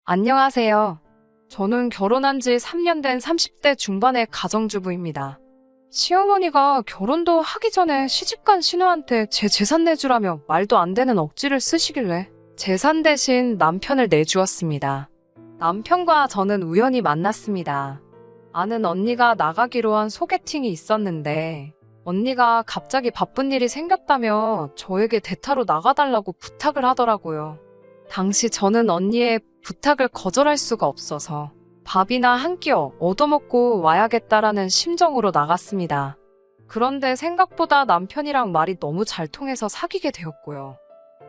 안녕하세요. 저는 결혼한 지 3년 된 30대 중반의 가정주부입니다. 시어머니가 결혼도 하기 전에 시집간 신우한테 제 재산 내주라며 말도 안 되는 억지를 쓰시길래 재산 대신 남편을 내주었습니다. 남편과 저는 우연히 만났습니다. 아는 언니가 나가기로 한 소개팅이 있었는데 언니가 갑자기 바쁜 일이 생겼다며 저에게 대타로 나가달라고 부탁을 하더라고요. 당시 저는 언니의 부탁을 거절할 수가 없어서 밥이나 한 끼 얻어먹고 와야겠다라는 심정으로 나갔습니다. 그런데 생각보다 남편이랑 말이 너무 잘 통해서 사귀게 되었고요.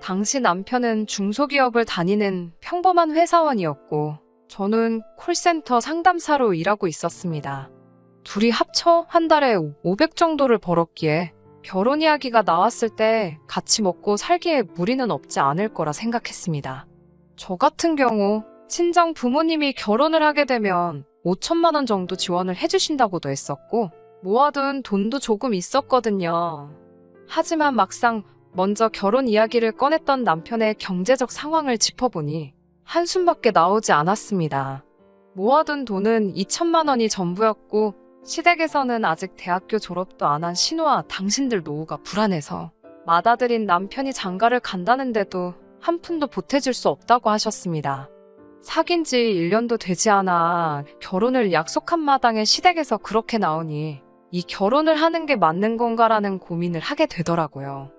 당시 남편은 중소기업을 다니는 평범한 회사원이었고 저는 콜센터 상담사로 일하고 있었습니다. 둘이 합쳐 한 달에 500 정도를 벌었기에 결혼 이야기가 나왔을 때 같이 먹고 살기에 무리는 없지 않을 거라 생각했습니다. 저 같은 경우 친정 부모님이 결혼을 하게 되면 5천만 원 정도 지원을 해주신다고도 했었고 모아둔 돈도 조금 있었거든요. 하지만 막상 먼저 결혼 이야기를 꺼냈던 남편의 경제적 상황을 짚어보니 한숨밖에 나오지 않았습니다. 모아둔 돈은 2천만 원이 전부였고 시댁에서는 아직 대학교 졸업도 안 한 신우와 당신들 노후가 불안해서 맏아들인 남편이 장가를 간다는데도 한 푼도 보태줄 수 없다고 하셨습니다. 사귄 지 1년도 되지 않아 결혼을 약속한 마당에 시댁에서 그렇게 나오니 이 결혼을 하는 게 맞는 건가라는 고민을 하게 되더라고요.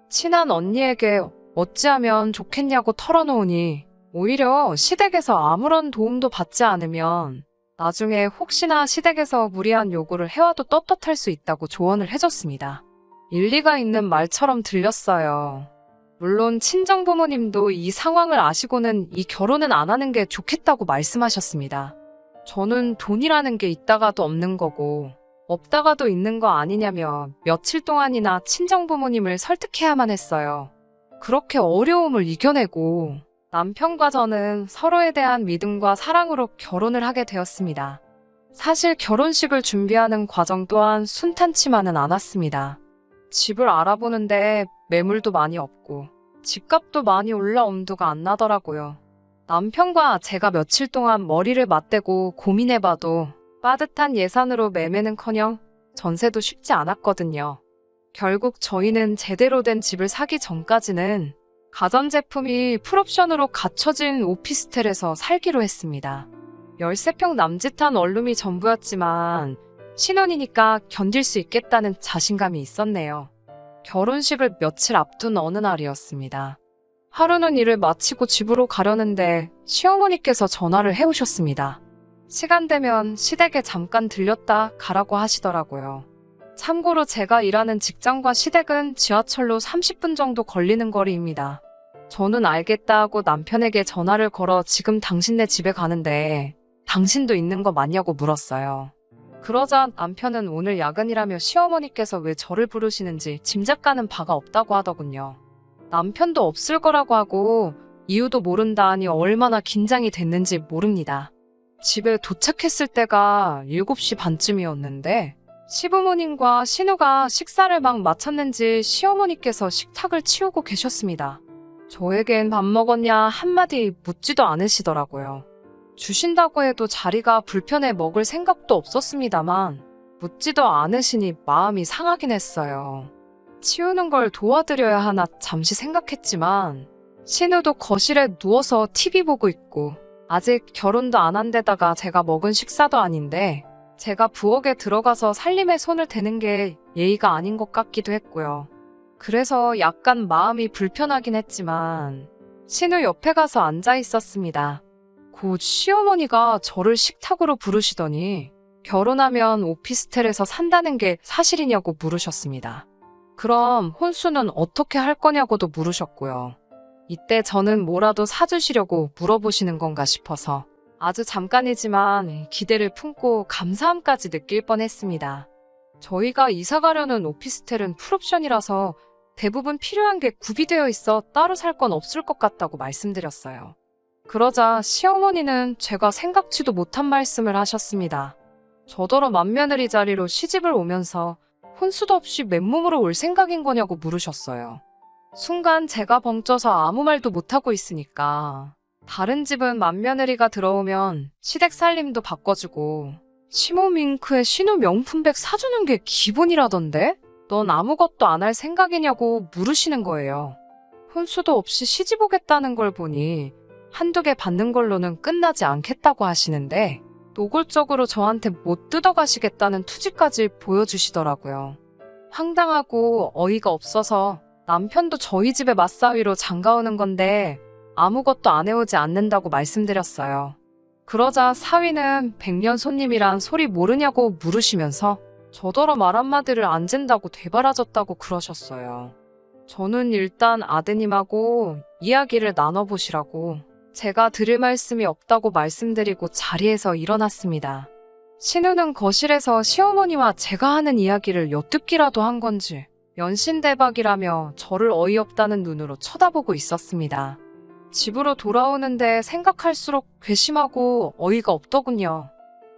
친한 언니에게 어찌하면 좋겠냐고 털어놓으니 오히려 시댁에서 아무런 도움도 받지 않으면 나중에 혹시나 시댁에서 무리한 요구를 해와도 떳떳할 수 있다고 조언을 해줬습니다. 일리가 있는 말처럼 들렸어요. 물론 친정부모님도 이 상황을 아시고는 이 결혼은 안 하는 게 좋겠다고 말씀하셨습니다. 저는 돈이라는 게 있다가도 없는 거고 없다가도 있는 거 아니냐며 며칠 동안이나 친정부모님을 설득해야만 했어요. 그렇게 어려움을 이겨내고 남편과 저는 서로에 대한 믿음과 사랑으로 결혼을 하게 되었습니다. 사실 결혼식을 준비하는 과정 또한 순탄치만은 않았습니다. 집을 알아보는데 매물도 많이 없고 집값도 많이 올라 엄두가 안 나더라고요. 남편과 제가 며칠 동안 머리를 맞대고 고민해봐도 빠듯한 예산으로 매매는커녕 전세도 쉽지 않았거든요. 결국 저희는 제대로 된 집을 사기 전까지는 가전제품이 풀옵션으로 갖춰진 오피스텔에서 살기로 했습니다. 13평 남짓한 원룸이 전부였지만 신혼이니까 견딜 수 있겠다는 자신감이 있었네요. 결혼식을 며칠 앞둔 어느 날이었습니다. 하루는 일을 마치고 집으로 가려는데 시어머니께서 전화를 해오셨습니다. 시간 되면 시댁에 잠깐 들렸다 가라고 하시더라고요. 참고로 제가 일하는 직장과 시댁은 지하철로 30분 정도 걸리는 거리입니다. 저는 알겠다 하고 남편에게 전화를 걸어 지금 당신네 집에 가는데 당신도 있는 거 맞냐고 물었어요. 그러자 남편은 오늘 야근이라며 시어머니께서 왜 저를 부르시는지 짐작가는 바가 없다고 하더군요. 남편도 없을 거라고 하고 이유도 모른다 하니 얼마나 긴장이 됐는지 모릅니다. 집에 도착했을 때가 7시 반쯤이었는데 시부모님과 신우가 식사를 막 마쳤는지 시어머니께서 식탁을 치우고 계셨습니다. 저에겐 밥 먹었냐 한마디 묻지도 않으시더라고요. 주신다고 해도 자리가 불편해 먹을 생각도 없었습니다만 묻지도 않으시니 마음이 상하긴 했어요. 치우는 걸 도와드려야 하나 잠시 생각했지만 신우도 거실에 누워서 TV 보고 있고 아직 결혼도 안 한 데다가 제가 먹은 식사도 아닌데 제가 부엌에 들어가서 살림에 손을 대는 게 예의가 아닌 것 같기도 했고요. 그래서 약간 마음이 불편하긴 했지만 신우 옆에 가서 앉아 있었습니다. 곧 시어머니가 저를 식탁으로 부르시더니 결혼하면 오피스텔에서 산다는 게 사실이냐고 물으셨습니다. 그럼 혼수는 어떻게 할 거냐고도 물으셨고요. 이때 저는 뭐라도 사주시려고 물어보시는 건가 싶어서 아주 잠깐이지만 기대를 품고 감사함까지 느낄 뻔했습니다. 저희가 이사가려는 오피스텔은 풀옵션이라서 대부분 필요한 게 구비되어 있어 따로 살 건 없을 것 같다고 말씀드렸어요. 그러자 시어머니는 제가 생각지도 못한 말씀을 하셨습니다. 저더러 맏며느리 자리로 시집을 오면서 혼수도 없이 맨몸으로 올 생각인 거냐고 물으셨어요. 순간 제가 벙쪄서 아무 말도 못하고 있으니까 다른 집은 맏며느리가 들어오면 시댁 살림도 바꿔주고 시모밍크에 신우 명품백 사주는 게 기본이라던데? 넌 아무것도 안 할 생각이냐고 물으시는 거예요. 혼수도 없이 시집 오겠다는 걸 보니 한두 개 받는 걸로는 끝나지 않겠다고 하시는데 노골적으로 저한테 못 뜯어가시겠다는 투지까지 보여주시더라고요. 황당하고 어이가 없어서 남편도 저희 집에 맞사위로 장가오는 건데 아무것도 안 해오지 않는다고 말씀드렸어요. 그러자 사위는 백년 손님이란 소리 모르냐고 물으시면서 저더러 말 한마디를 안 잰다고 되바라졌다고 그러셨어요. 저는 일단 아드님하고 이야기를 나눠보시라고 제가 드릴 말씀이 없다고 말씀드리고 자리에서 일어났습니다. 신우는 거실에서 시어머니와 제가 하는 이야기를 엿듣기라도 한 건지 연신대박이라며 저를 어이없다는 눈으로 쳐다보고 있었습니다. 집으로 돌아오는데 생각할수록 괘씸하고 어이가 없더군요.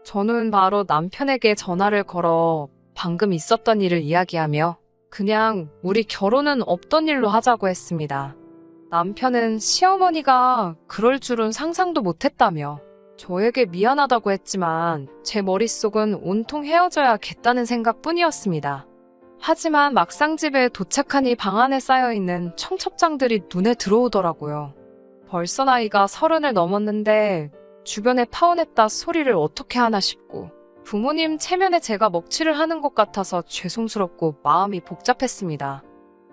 저는 바로 남편에게 전화를 걸어 방금 있었던 일을 이야기하며 그냥 우리 결혼은 없던 일로 하자고 했습니다. 남편은 시어머니가 그럴 줄은 상상도 못했다며 저에게 미안하다고 했지만 제 머릿속은 온통 헤어져야겠다는 생각뿐이었습니다. 하지만 막상 집에 도착하니 방 안에 쌓여있는 청첩장들이 눈에 들어오더라고요. 벌써 나이가 30을 넘었는데 주변에 파혼했다 소리를 어떻게 하나 싶고 부모님 체면에 제가 먹칠을 하는 것 같아서 죄송스럽고 마음이 복잡했습니다.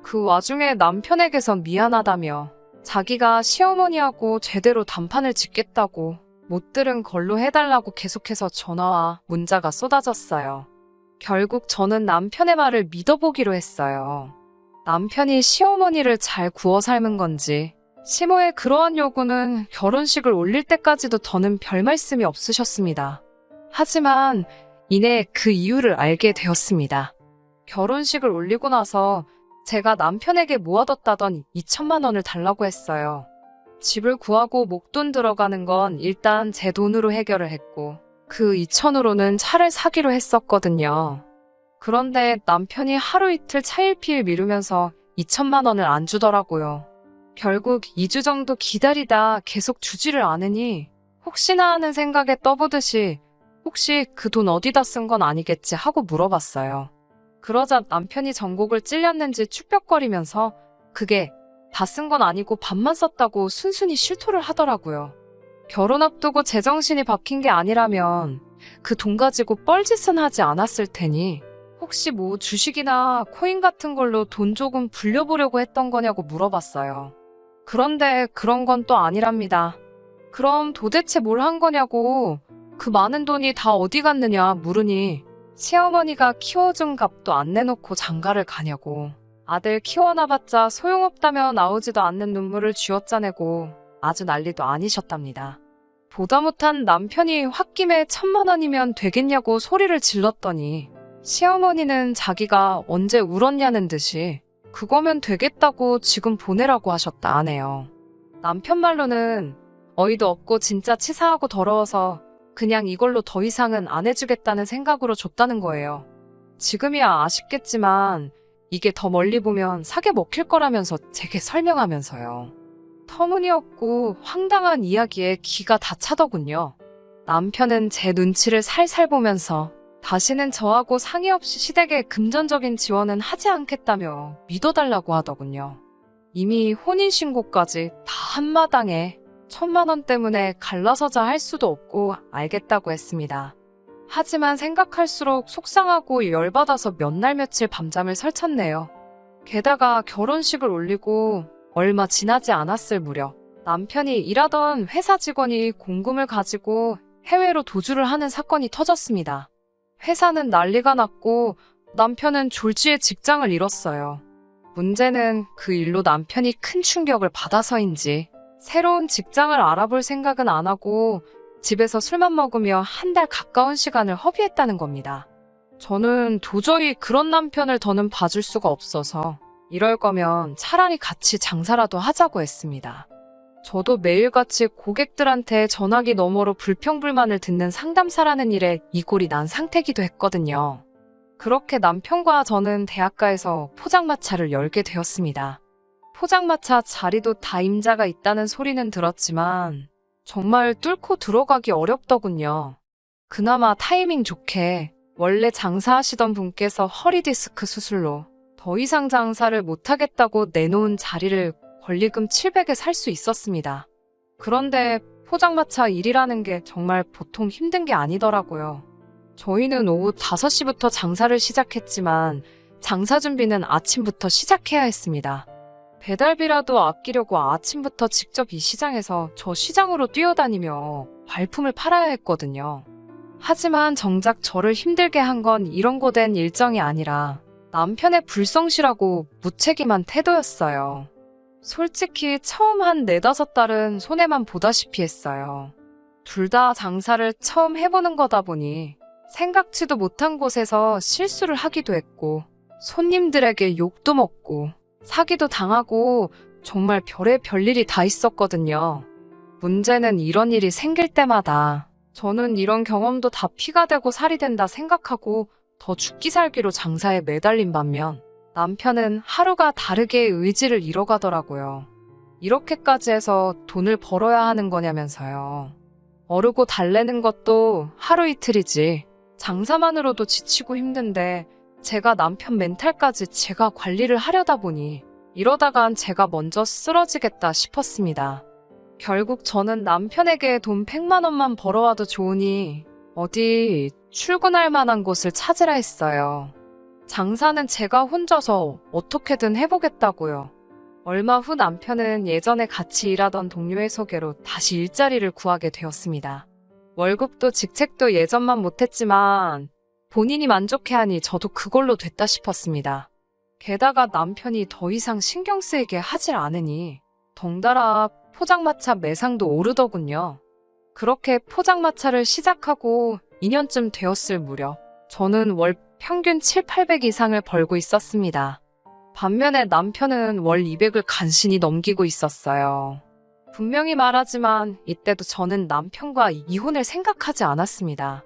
그 와중에 남편에게서 미안하다며 자기가 시어머니하고 제대로 단판을 짓겠다고 못 들은 걸로 해달라고 계속해서 전화와 문자가 쏟아졌어요. 결국 저는 남편의 말을 믿어보기로 했어요. 남편이 시어머니를 잘 구워 삶은 건지 시모의 그러한 요구는 결혼식을 올릴 때까지도 더는 별 말씀이 없으셨습니다. 하지만 이내 그 이유를 알게 되었습니다. 결혼식을 올리고 나서 제가 남편에게 모아뒀다던 2천만 원을 달라고 했어요. 집을 구하고 목돈 들어가는 건 일단 제 돈으로 해결을 했고 그 2천으로는 차를 사기로 했었거든요. 그런데 남편이 하루 이틀 차일피일 미루면서 2천만 원을 안 주더라고요. 결국 2주 정도 기다리다 계속 주지를 않으니 혹시나 하는 생각에 떠보듯이 혹시 그 돈 어디다 쓴 건 아니겠지 하고 물어봤어요. 그러자 남편이 전곡을 찔렸는지 축벽거리면서 그게 다 쓴 건 아니고 반만 썼다고 순순히 실토를 하더라고요. 결혼 앞두고 제정신이 박힌 게 아니라면 그 돈 가지고 뻘짓은 하지 않았을 테니 혹시 뭐 주식이나 코인 같은 걸로 돈 조금 불려보려고 했던 거냐고 물어봤어요. 그런데 그런 건 또 아니랍니다. 그럼 도대체 뭘 한 거냐고 그 많은 돈이 다 어디 갔느냐 물으니 시어머니가 키워준 값도 안 내놓고 장가를 가냐고 아들 키워놔봤자 소용없다며 나오지도 않는 눈물을 쥐어짜내고 아주 난리도 아니셨답니다. 보다 못한 남편이 홧김에 1,000만 원이면 되겠냐고 소리를 질렀더니 시어머니는 자기가 언제 울었냐는 듯이 그거면 되겠다고 지금 보내라고 하셨다 하네요. 남편 말로는 어이도 없고 진짜 치사하고 더러워서 그냥 이걸로 더 이상은 안 해주겠다는 생각으로 줬다는 거예요. 지금이야 아쉽겠지만 이게 더 멀리 보면 사게 먹힐 거라면서 제게 설명하면서요. 터무니없고 황당한 이야기에 기가 다 차더군요. 남편은 제 눈치를 살살 보면서 다시는 저하고 상의 없이 시댁에 금전적인 지원은 하지 않겠다며 믿어달라고 하더군요. 이미 혼인신고까지 다 한마당에 1,000만 원 때문에 갈라서자 할 수도 없고 알겠다고 했습니다. 하지만 생각할수록 속상하고 열받아서 몇 날 며칠 밤잠을 설쳤네요. 게다가 결혼식을 올리고 얼마 지나지 않았을 무렵 남편이 일하던 회사 직원이 공금을 가지고 해외로 도주를 하는 사건이 터졌습니다. 회사는 난리가 났고 남편은 졸지에 직장을 잃었어요. 문제는 그 일로 남편이 큰 충격을 받아서인지 새로운 직장을 알아볼 생각은 안 하고 집에서 술만 먹으며 한 달 가까운 시간을 허비했다는 겁니다. 저는 도저히 그런 남편을 더는 봐줄 수가 없어서 이럴 거면 차라리 같이 장사라도 하자고 했습니다. 저도 매일같이 고객들한테 전화기 너머로 불평불만을 듣는 상담사라는 일에 이골이 난 상태기도 했거든요. 그렇게 남편과 저는 대학가에서 포장마차를 열게 되었습니다. 포장마차 자리도 다 임자가 있다는 소리는 들었지만 정말 뚫고 들어가기 어렵더군요. 그나마 타이밍 좋게 원래 장사하시던 분께서 허리 디스크 수술로 더 이상 장사를 못하겠다고 내놓은 자리를 권리금 700에 살 수 있었습니다. 그런데 포장마차 일이라는 게 정말 보통 힘든 게 아니더라고요. 저희는 오후 5시부터 장사를 시작했지만 장사 준비는 아침부터 시작해야 했습니다. 배달비라도 아끼려고 아침부터 직접 이 시장에서 저 시장으로 뛰어다니며 발품을 팔아야 했거든요. 하지만 정작 저를 힘들게 한 건 이런 고된 일정이 아니라 남편의 불성실하고 무책임한 태도였어요. 솔직히 처음 한 4-5달은 손해만 보다시피 했어요. 둘 다 장사를 처음 해보는 거다 보니 생각지도 못한 곳에서 실수를 하기도 했고 손님들에게 욕도 먹고 사기도 당하고 정말 별일이 다 있었거든요. 문제는 이런 일이 생길 때마다 저는 이런 경험도 다 피가 되고 살이 된다 생각하고 더 죽기 살기로 장사에 매달린 반면 남편은 하루가 다르게 의지를 잃어가더라고요. 이렇게까지 해서 돈을 벌어야 하는 거냐면서요. 어르고 달래는 것도 하루 이틀이지 장사만으로도 지치고 힘든데 제가 남편 멘탈까지 제가 관리를 하려다 보니 이러다간 제가 먼저 쓰러지겠다 싶었습니다. 결국 저는 남편에게 돈 100만 원만 벌어와도 좋으니 어디 출근할 만한 곳을 찾으라 했어요. 장사는 제가 혼자서 어떻게든 해보겠다고요. 얼마 후 남편은 예전에 같이 일하던 동료의 소개로 다시 일자리를 구하게 되었습니다. 월급도 직책도 예전만 못했지만 본인이 만족해하니 저도 그걸로 됐다 싶었습니다. 게다가 남편이 더 이상 신경 쓰이게 하질 않으니 덩달아 포장마차 매상도 오르더군요. 그렇게 포장마차를 시작하고 2년쯤 되었을 무렵 저는 월 평균 700-800 이상을 벌고 있었습니다. 반면에 남편은 월 200을 간신히 넘기고 있었어요. 분명히 말하지만 이때도 저는 남편과 이혼을 생각하지 않았습니다.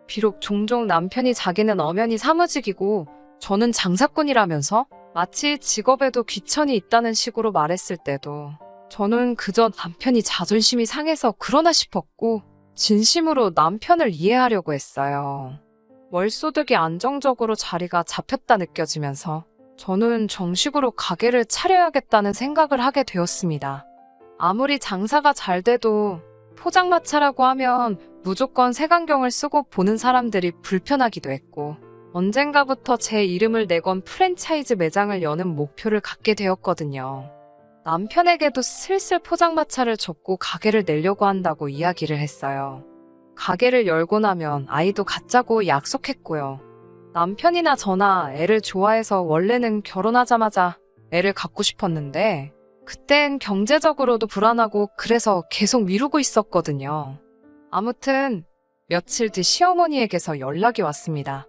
비록 종종 남편이 자기는 엄연히 사무직이고 저는 장사꾼이라면서 마치 직업에도 귀천이 있다는 식으로 말했을 때도 저는 그저 남편이 자존심이 상해서 그러나 싶었고 진심으로 남편을 이해하려고 했어요. 월소득이 안정적으로 자리가 잡혔다 느껴지면서 저는 정식으로 가게를 차려야겠다는 생각을 하게 되었습니다. 아무리 장사가 잘 돼도 포장마차라고 하면 무조건 색안경을 쓰고 보는 사람들이 불편하기도 했고 언젠가부터 제 이름을 내건 프랜차이즈 매장을 여는 목표를 갖게 되었거든요. 남편에게도 슬슬 포장마차를 접고 가게를 내려고 한다고 이야기를 했어요. 가게를 열고 나면 아이도 갖자고 약속했고요. 남편이나 저나 애를 좋아해서 원래는 결혼하자마자 애를 갖고 싶었는데 그땐 경제적으로도 불안하고 그래서 계속 미루고 있었거든요. 아무튼 며칠 뒤 시어머니에게서 연락이 왔습니다.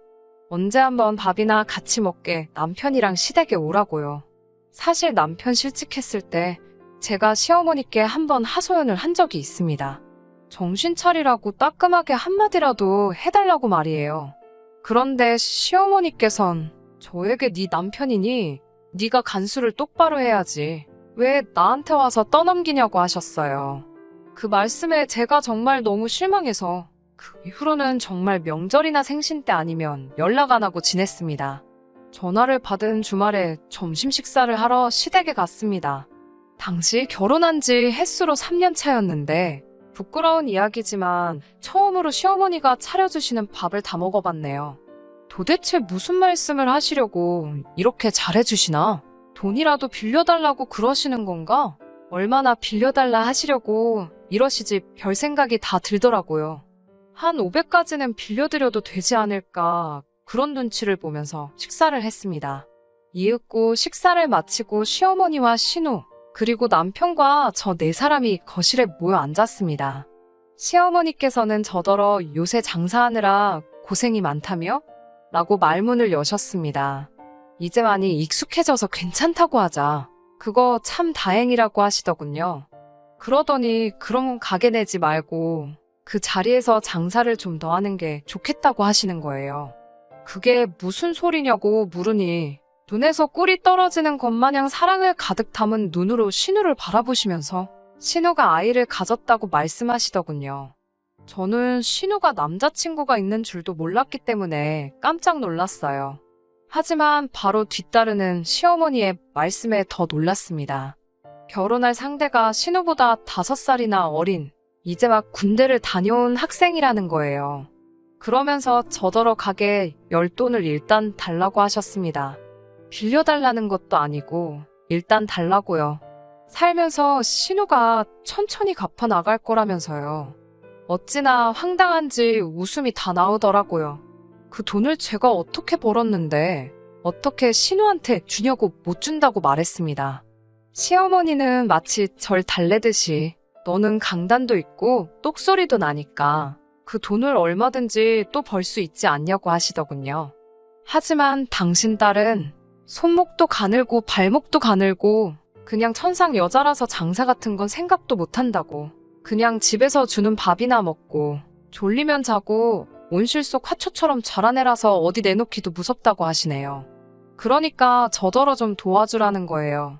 언제 한번 밥이나 같이 먹게 남편이랑 시댁에 오라고요. 사실 남편 실직했을 때 제가 시어머니께 한번 하소연을 한 적이 있습니다. 정신 차리라고 따끔하게 한마디라도 해달라고 말이에요. 그런데 시어머니께선 저에게 네 남편이니 네가 간수를 똑바로 해야지. 왜 나한테 와서 떠넘기냐고 하셨어요. 그 말씀에 제가 정말 너무 실망해서 그 이후로는 정말 명절이나 생신 때 아니면 연락 안 하고 지냈습니다. 전화를 받은 주말에 점심 식사를 하러 시댁에 갔습니다. 당시 결혼한 지 햇수로 3년 차였는데 부끄러운 이야기지만 처음으로 시어머니가 차려주시는 밥을 다 먹어봤네요. 도대체 무슨 말씀을 하시려고 이렇게 잘해주시나? 돈이라도 빌려달라고 그러시는 건가? 얼마나 빌려달라 하시려고 이러시지 별 생각이 다 들더라고요. 한 500까지는 빌려드려도 되지 않을까 그런 눈치를 보면서 식사를 했습니다. 이윽고 식사를 마치고 시어머니와 신우 그리고 남편과 저 4사람이 거실에 모여 앉았습니다. 시어머니께서는 저더러 요새 장사하느라 고생이 많다며? 라고 말문을 여셨습니다. 이제 많이 익숙해져서 괜찮다고 하자. 그거 참 다행이라고 하시더군요. 그러더니 그럼 가게 내지 말고 그 자리에서 장사를 좀 더 하는 게 좋겠다고 하시는 거예요. 그게 무슨 소리냐고 물으니 눈에서 꿀이 떨어지는 것 마냥 사랑을 가득 담은 눈으로 신우를 바라보시면서 신우가 아이를 가졌다고 말씀하시더군요. 저는 신우가 남자친구가 있는 줄도 몰랐기 때문에 깜짝 놀랐어요. 하지만 바로 뒤따르는 시어머니의 말씀에 더 놀랐습니다. 결혼할 상대가 신우보다 5살이나 어린, 이제 막 군대를 다녀온 학생이라는 거예요. 그러면서 저더러 가게 용돈을 일단 달라고 하셨습니다. 빌려달라는 것도 아니고 일단 달라고요. 살면서 신우가 천천히 갚아 나갈 거라면서요. 어찌나 황당한지 웃음이 다 나오더라고요. 그 돈을 제가 어떻게 벌었는데 어떻게 신우한테 주냐고 못 준다고 말했습니다. 시어머니는 마치 절 달래듯이 너는 강단도 있고 똑소리도 나니까 그 돈을 얼마든지 또 벌 수 있지 않냐고 하시더군요. 하지만 당신 딸은 손목도 가늘고 발목도 가늘고 그냥 천상 여자라서 장사 같은 건 생각도 못 한다고. 그냥 집에서 주는 밥이나 먹고 졸리면 자고 온실 속 화초처럼 자라내라서 어디 내놓기도 무섭다고 하시네요. 그러니까 저더러 좀 도와주라는 거예요.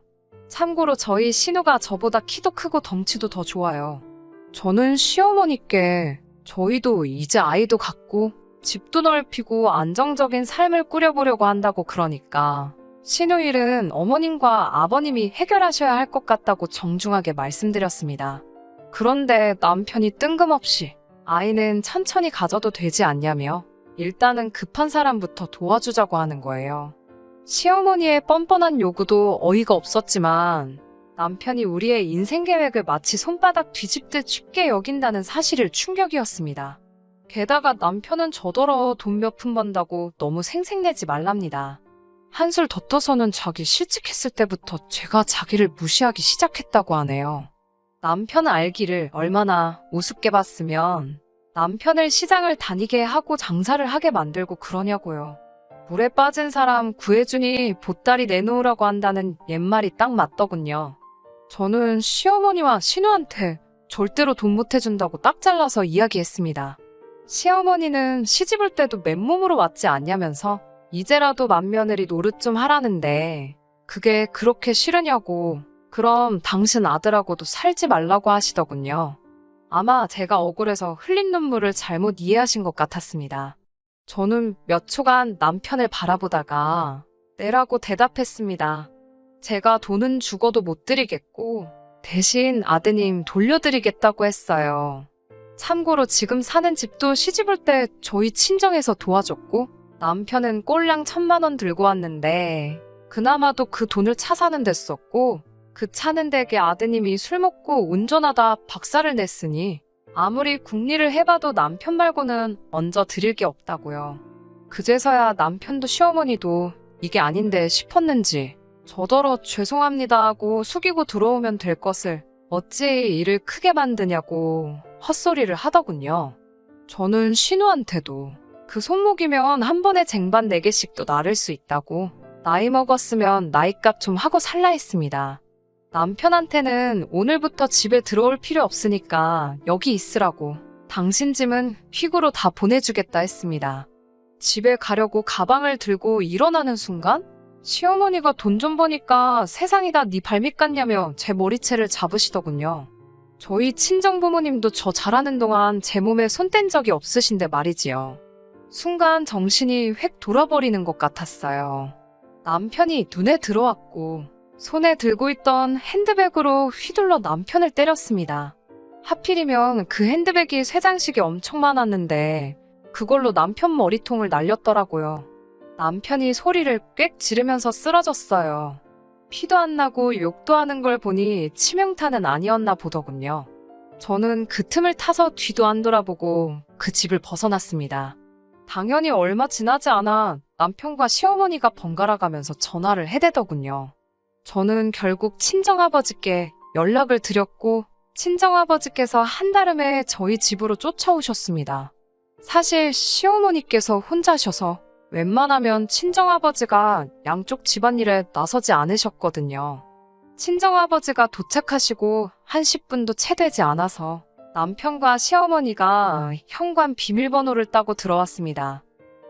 참고로 저희 신우가 저보다 키도 크고 덩치도 더 좋아요. 저는 시어머니께 저희도 이제 아이도 갖고 집도 넓히고 안정적인 삶을 꾸려보려고 한다고 그러니까 신우 일은 어머님과 아버님이 해결하셔야 할 것 같다고 정중하게 말씀드렸습니다. 그런데 남편이 뜬금없이 아이는 천천히 가져도 되지 않냐며 일단은 급한 사람부터 도와주자고 하는 거예요. 시어머니의 뻔뻔한 요구도 어이가 없었지만 남편이 우리의 인생 계획을 마치 손바닥 뒤집듯 쉽게 여긴다는 사실을 충격이었습니다. 게다가 남편은 저더러 돈 몇 푼 번다고 너무 생색내지 말랍니다. 한술 더 떠서는 자기 실직했을 때부터 제가 자기를 무시하기 시작했다고 하네요. 남편은 알기를 얼마나 우습게 봤으면 남편을 시장을 다니게 하고 장사를 하게 만들고 그러냐고요. 물에 빠진 사람 구해주니 보따리 내놓으라고 한다는 옛말이 딱 맞더군요. 저는 시어머니와 신우한테 절대로 돈 못 해준다고 딱 잘라서 이야기했습니다. 시어머니는 시집올 때도 맨몸으로 왔지 않냐면서 이제라도 맏며느리 노릇 좀 하라는데 그게 그렇게 싫으냐고. 그럼 당신 아들하고도 살지 말라고 하시더군요. 아마 제가 억울해서 흘린 눈물을 잘못 이해하신 것 같았습니다. 저는 몇 초간 남편을 바라보다가 네라고 대답했습니다. 제가 돈은 죽어도 못 드리겠고 대신 아드님 돌려드리겠다고 했어요. 참고로 지금 사는 집도 시집올 때 저희 친정에서 도와줬고 남편은 꼴랑 1,000만 원 들고 왔는데 그나마도 그 돈을 차 사는 데 썼고 그 차는 댁에 아드님이 술 먹고 운전하다 박살을 냈으니 아무리 궁리를 해봐도 남편 말고는 얹어 드릴 게 없다고요. 그제서야 남편도 시어머니도 이게 아닌데 싶었는지 저더러 죄송합니다 하고 숙이고 들어오면 될 것을 어찌 일을 크게 만드냐고 헛소리를 하더군요. 저는 신우한테도 그 손목이면 한 번에 쟁반 4개씩도 나를 수 있다고 나이 먹었으면 나이값 좀 하고 살라 했습니다. 남편한테는 오늘부터 집에 들어올 필요 없으니까 여기 있으라고 당신 짐은 퀵으로 다 보내주겠다 했습니다. 집에 가려고 가방을 들고 일어나는 순간 시어머니가 돈 좀 버니까 세상이 다 네 발밑 같냐며 제 머리채를 잡으시더군요. 저희 친정부모님도 저 잘하는 동안 제 몸에 손 뗀 적이 없으신데 말이지요. 순간 정신이 획 돌아버리는 것 같았어요. 남편이 눈에 들어왔고 손에 들고 있던 핸드백으로 휘둘러 남편을 때렸습니다. 하필이면 그 핸드백이 쇠장식이 엄청 많았는데 그걸로 남편 머리통을 날렸더라고요. 남편이 소리를 꽥 지르면서 쓰러졌어요. 피도 안 나고 욕도 하는 걸 보니 치명타는 아니었나 보더군요. 저는 그 틈을 타서 뒤도 안 돌아보고 그 집을 벗어났습니다. 당연히 얼마 지나지 않아 남편과 시어머니가 번갈아 가면서 전화를 해대더군요. 저는 결국 친정아버지께 연락을 드렸고 친정아버지께서 한달음에 저희 집으로 쫓아오셨습니다. 사실 시어머니께서 혼자셔서 웬만하면 친정아버지가 양쪽 집안일에 나서지 않으셨거든요. 친정아버지가 도착하시고 한 10분도 채 되지 않아서 남편과 시어머니가 현관 비밀번호를 따고 들어왔습니다.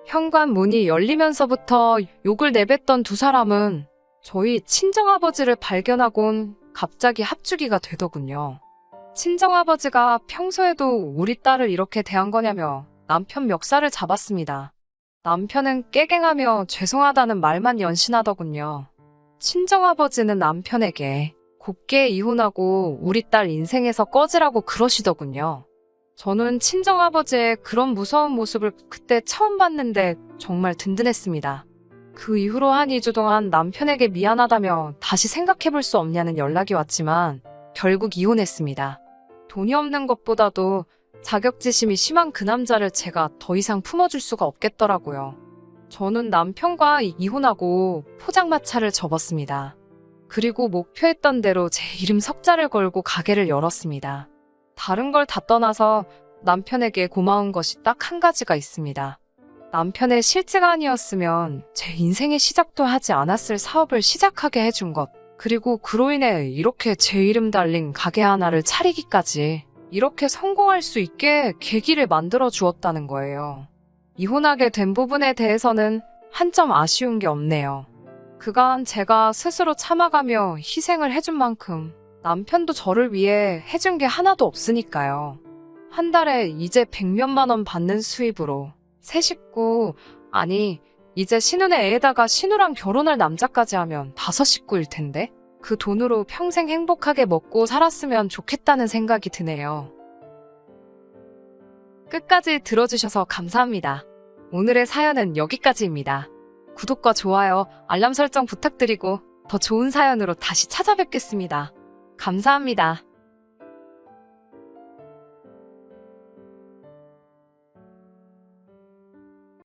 현관문이 열리면서부터 욕을 내뱉던 두 사람은 저희 친정아버지를 발견하곤 갑자기 합주기가 되더군요. 친정아버지가 평소에도 우리 딸을 이렇게 대한 거냐며 남편 멱살을 잡았습니다. 남편은 깨갱하며 죄송하다는 말만 연신하더군요. 친정아버지는 남편에게 곱게 이혼하고 우리 딸 인생에서 꺼지라고 그러시더군요. 저는 친정아버지의 그런 무서운 모습을 그때 처음 봤는데 정말 든든했습니다. 그 이후로 한 2주 동안 남편에게 미안하다며 다시 생각해볼 수 없냐는 연락이 왔지만 결국 이혼했습니다. 돈이 없는 것보다도 자격지심이 심한 그 남자를 제가 더 이상 품어줄 수가 없겠더라고요. 저는 남편과 이혼하고 포장마차를 접었습니다. 그리고 목표했던 대로 제 이름 석자를 걸고 가게를 열었습니다. 다른 걸 다 떠나서 남편에게 고마운 것이 딱 한 가지가 있습니다. 남편의 실제가 아니었으면 제 인생의 시작도 하지 않았을 사업을 시작하게 해준 것, 그리고 그로 인해 이렇게 제 이름 달린 가게 하나를 차리기까지 이렇게 성공할 수 있게 계기를 만들어 주었다는 거예요. 이혼하게 된 부분에 대해서는 한 점 아쉬운 게 없네요. 그간 제가 스스로 참아가며 희생을 해준 만큼 남편도 저를 위해 해준 게 하나도 없으니까요. 한 달에 이제 100몇만 원 받는 수입으로 새 식구, 아니 이제 신혼의 애에다가 신우랑 결혼할 남자까지 하면 5식구일 텐데 그 돈으로 평생 행복하게 먹고 살았으면 좋겠다는 생각이 드네요. 끝까지 들어주셔서 감사합니다. 오늘의 사연은 여기까지입니다. 구독과 좋아요, 알람 설정 부탁드리고 더 좋은 사연으로 다시 찾아뵙겠습니다. 감사합니다.